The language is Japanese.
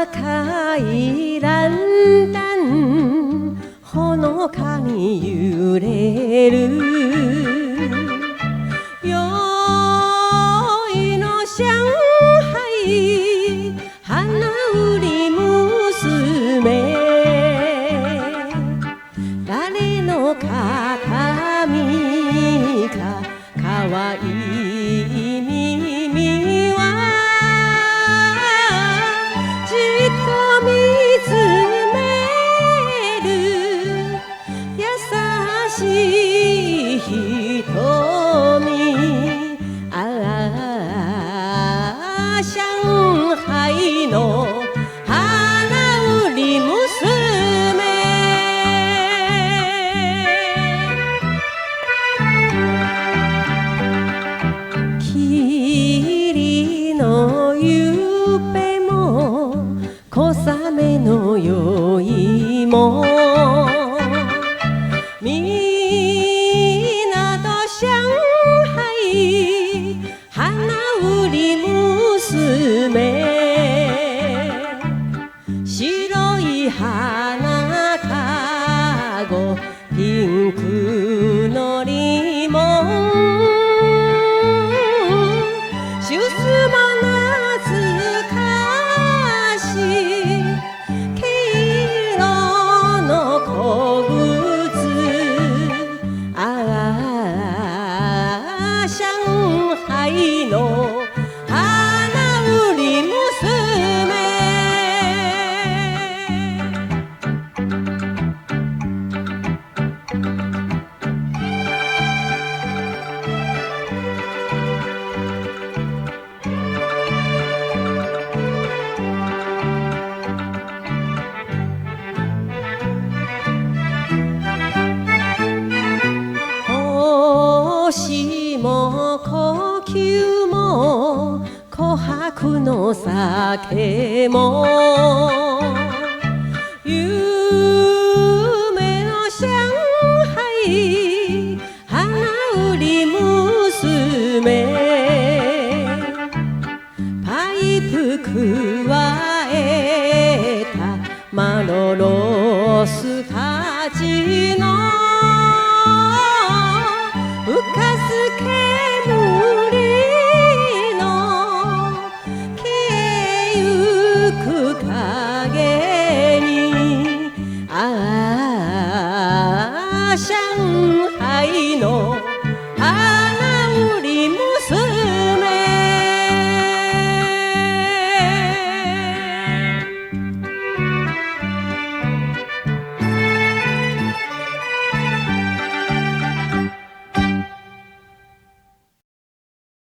赤いランタンほのかに揺れる宵の上海花売り娘誰の形見かかわいい耳はじっと見つめる優しい瞳上海の花売り娘霧のゆべも小雨の酔いも港上海花売り娘白い花かごピンクのリボンシュスも懐かしい黄色の小靴上海の花売り娘星も呼吸も琥珀の酒も夢の上海花売り娘パイプくわえたマロロスたちの浮かす煙の消えゆく影